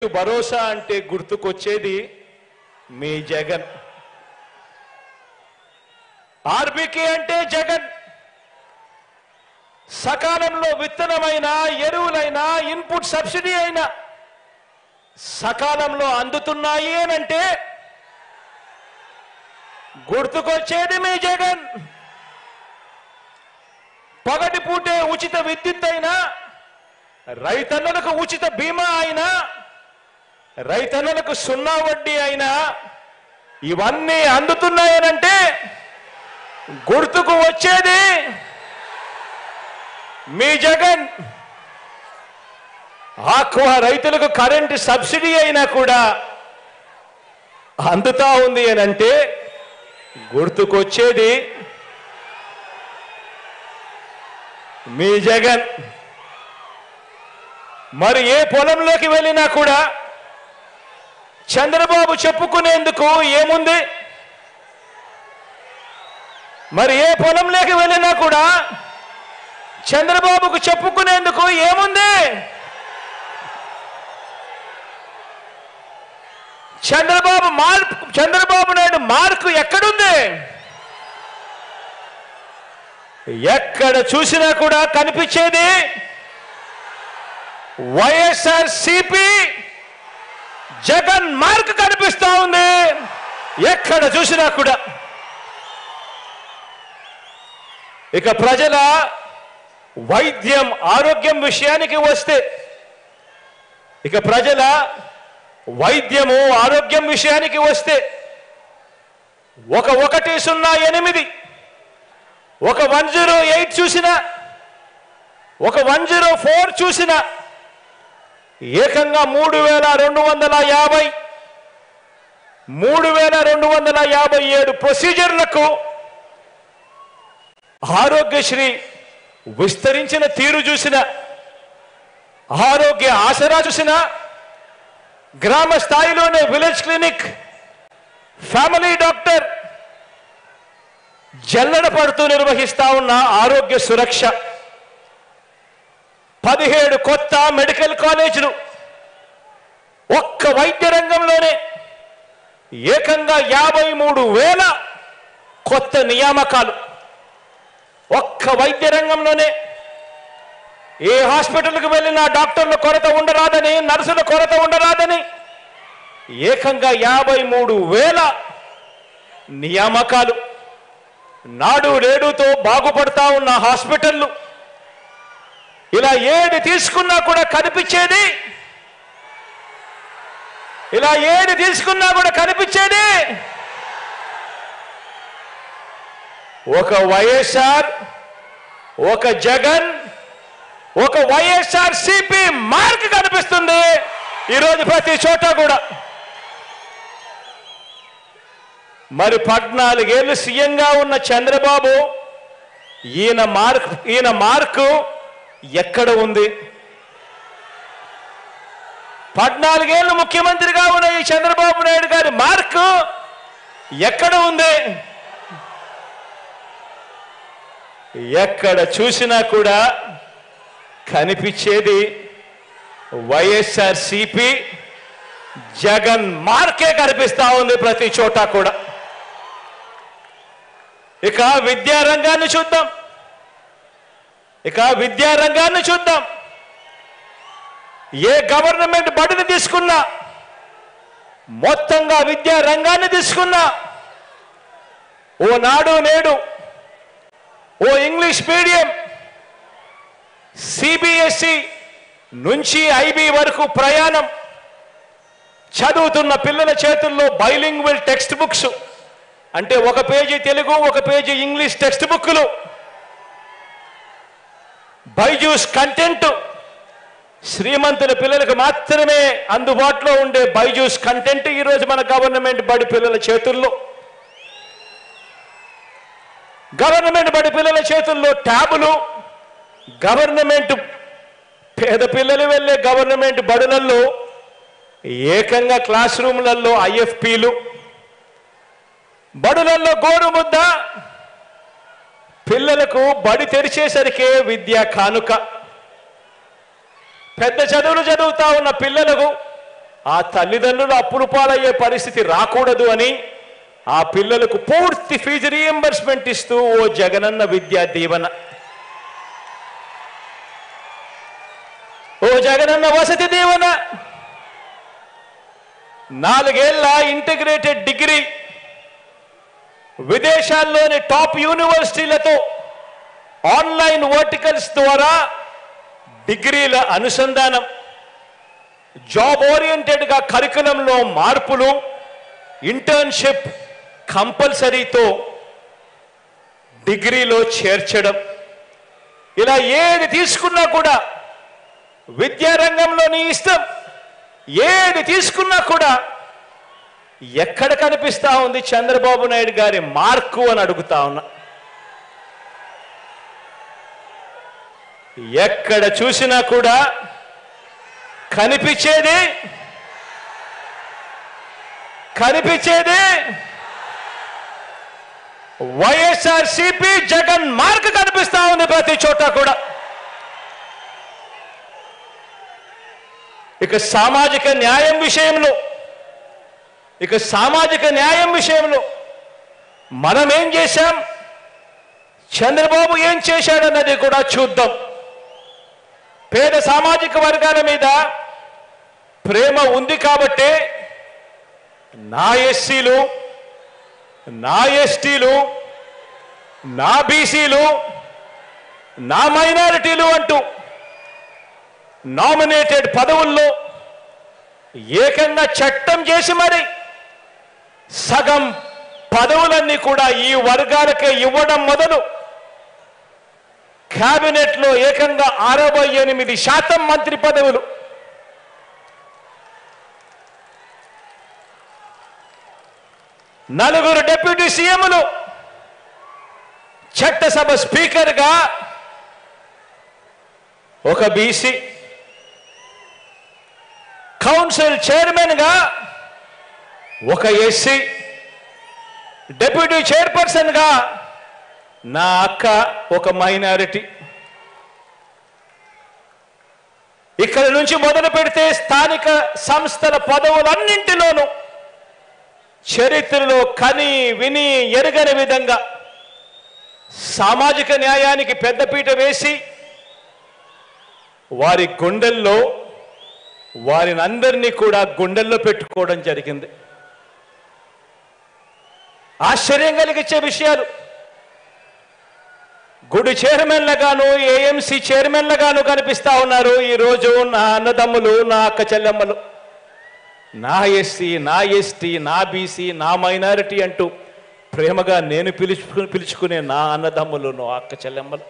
భరోసా అంటే గుర్తుకొచ్చేది మీ జగన్. ఆర్బీకే అంటే జగన్. సకాలంలో విత్తనమైన ఎరువులైనా ఇన్పుట్ సబ్సిడీ అయినా సకాలంలో అందుతున్నాయి అనంటే గుర్తుకొచ్చేది మీ జగన్. పగటి పూటే ఉచిత విద్యుత్ అయినా, రైతన్నలకు ఉచిత బీమా అయినా, రైతన్నలకు సున్నా వడ్డీ అయినా ఇవన్నీ అందుతున్నాయనంటే గుర్తుకు వచ్చేది మీ జగన్. ఆక్వా రైతులకు కరెంటు సబ్సిడీ అయినా కూడా అందుతా ఉంది అనంటే గుర్తుకొచ్చేది మీ జగన్. మరి ఏ పొలంలోకి వెళ్ళినా కూడా చంద్రబాబు చెప్పుకునేందుకు ఏముంది? మరి ఏ పొలంలోకి వెళ్ళినా కూడా చంద్రబాబుకు చెప్పుకునేందుకు ఏముంది? చంద్రబాబు నాయుడు మార్కు ఎక్కడుంది? ఎక్కడ చూసినా కూడా కనిపించేది వైఎస్ఆర్సీపీ జగన్ మార్క్ కనిపిస్తా ఉంది. ఎక్కడ చూసినా కూడా. ఇక ప్రజల వైద్యం ఆరోగ్యం విషయానికి వస్తే, ఇక ప్రజల వైద్యము ఆరోగ్యం విషయానికి వస్తే 108 ఒక 108 చూసినా, ఒక 104 చూసినా ఏకంగా 3257 ప్రొసీజర్లకు ఆరోగ్యశ్రీ విస్తరించిన తీరు చూసిన, ఆరోగ్య ఆసరా చూసిన, గ్రామ స్థాయిలోనే విలేజ్ క్లినిక్, ఫ్యామిలీ డాక్టర్ జల్లెడ పడుతూ నిర్వహిస్తా ఉన్న ఆరోగ్య సురక్ష, 17 కొత్త మెడికల్ కాలేజీలు, ఒక్క వైద్య రంగంలోనే ఏకంగా 53,000 కొత్త నియామకాలు. ఒక్క వైద్య రంగంలోనే ఏ హాస్పిటల్కి వెళ్ళినా డాక్టర్ల కొరత ఉండరాదని, నర్సుల కొరత ఉండరాదని ఏకంగా 53,000 నియామకాలు. నాడు నేడుతో బాగుపడతా ఉన్న హాస్పిటళ్ళు, ఇలా ఏది తీసుకున్నా కూడా కనిపించేది, ఇలా ఏది తీసుకున్నా కూడా కనిపించేది ఒక వైఎస్ఆర్, ఒక జగన్, ఒక వైఎస్ఆర్సీపీ మార్క్ కనిపిస్తుంది ఈరోజు ప్రతి చోట కూడా. మరి 14 ఏళ్ళు సీఎంగా ఉన్న చంద్రబాబు ఈయన మార్కు ఎక్కడ ఉంది? 14 ఏళ్ళు ముఖ్యమంత్రిగా ఉన్న ఈ చంద్రబాబు నాయుడు గారి మార్కు ఎక్కడ ఉంది? ఎక్కడ చూసినా కూడా కనిపించేది వైఎస్ఆర్సీపీ జగన్ మార్కే కనిపిస్తా ఉంది ప్రతి చోట కూడా. ఇక విద్యారంగాన్ని చూద్దాం. ఏ గవర్నమెంట్ బడిని తీసుకున్నా, మొత్తంగా విద్యా రంగాన్ని తీసుకున్నా, ఓ నాడు నేడు, ఓ ఇంగ్లీష్ మీడియం, సిబిఎస్ఈ నుంచి ఐబీ వరకు ప్రయాణం, చదువుతున్న పిల్లల చేతుల్లో బైలింగ్వల్ టెక్స్ట్ బుక్స్, అంటే ఒక పేజీ తెలుగు, ఒక పేజీ ఇంగ్లీష్ టెక్స్ట్ బుక్లు, బైజూస్ కంటెంట్, శ్రీమంతుల పిల్లలకు మాత్రమే అందుబాటులో ఉండే బైజూస్ కంటెంట్ ఈరోజు మన గవర్నమెంట్ బడి పిల్లల చేతుల్లో. గవర్నమెంట్ బడి పిల్లల చేతుల్లో ట్యాబులు, గవర్నమెంట్ పేద పిల్లలు వెళ్ళే గవర్నమెంట్ బడులలో ఏకంగా క్లాస్ రూమ్లలో ఐఎఫ్పీలు, బడులలో గోరుముద్ద, పిల్లలకు బడి తెరిచేసరికే విద్యా కానుక. పెద్ద చదువులు చదువుతా ఉన్న పిల్లలకు ఆ తల్లిదండ్రులు అప్పులు పాలయ్యే పరిస్థితి రాకూడదు అని ఆ పిల్లలకు పూర్తి ఫీజు రీఎంబర్స్మెంట్ ఇస్తూ ఓ జగనన్న విద్యా దీవెన, ఓ జగనన్న వసతి దీవెన, 4 ఏళ్ల ఇంటిగ్రేటెడ్ డిగ్రీ, విదేశాల్లోని టాప్ యూనివర్సిటీలతో ఆన్లైన్ వర్టికల్స్ ద్వారా డిగ్రీల అనుసంధానం, జాబ్ ఓరియంటెడ్గా కరికులంలో మార్పులు, ఇంటర్న్షిప్ కంపల్సరీతో డిగ్రీలో చేర్చడం, ఇలా ఏది తీసుకున్నా కూడా విద్యారంగంలో నీ ఇష్టం, ఏది తీసుకున్నా కూడా ఎక్కడ కనిపిస్తా ఉంది చంద్రబాబు నాయుడు గారి మార్కు అని అడుగుతా ఉన్నా. ఎక్కడ చూసినా కూడా కనిపించేది వైఎస్ఆర్సీపీ జగన్ మార్క్ కనిపిస్తా ఉంది ప్రతి చోట కూడా. ఇక సామాజిక న్యాయం విషయంలో మనం ఏం చేశాం, చంద్రబాబు ఏం చేశాడన్నది కూడా చూద్దాం. పేద సామాజిక వర్గాల మీద ప్రేమ ఉంది కాబట్టి నా ఎస్సీలు, నా ఎస్టీలు, నా బీసీలు, నా మైనారిటీలు అంటూ నామినేటెడ్ పదవుల్లో ఏకంగా చట్టం చేసి మరి సగం పదవులన్నీ కూడా ఈ వర్గాలకే ఇవ్వడం మొదలు క్యాబినెట్లో ఏకంగా 68% మంత్రి పదవులు, నలుగురు డిప్యూటీ సీఎంలు, చట్టసభ స్పీకర్గా ఒక బీసీ, కౌన్సిల్ చైర్మన్గా ఒక ఎస్సీ, డిప్యూటీ చైర్పర్సన్గా నా అక్క ఒక మైనారిటీ. ఇక్కడ నుంచి మొదలు పెడితే స్థానిక సంస్థల పదవులన్నింటిలోనూ చరిత్రలో కని విని ఎరుగని విధంగా సామాజిక న్యాయానికి పెద్దపీట వేసి వారి గుండెల్లో వారిని అందరినీ కూడా గుండెల్లో పెట్టుకోవడం జరిగింది. ఆశ్చర్యం కలిగించే విషయాలు. గుడి చైర్మన్లుగాను, ఏఎంసీ చైర్మన్లుగాను కనిపిస్తా ఉన్నారు ఈరోజు నా అన్నదమ్ములు, నా అక్క చెల్లెమ్మలు, నా ఎస్సీ, నా ఎస్టీ, నా బీసీ, నా మైనారిటీ అంటూ ప్రేమగా నేను పిలుచుకునే నా అన్నదమ్ములు, నా అక్క చెల్లెమ్మలు.